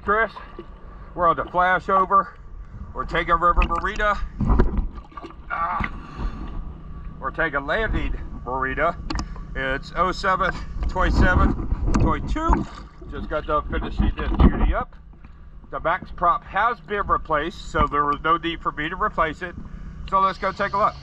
Chris. We're on the Flashover. We're taking River Marina. We're taking landing Marina. It's 07/27/22. Just got done finishing this beauty up. The max prop has been replaced, so there was no need for me to replace it. So let's go take a look.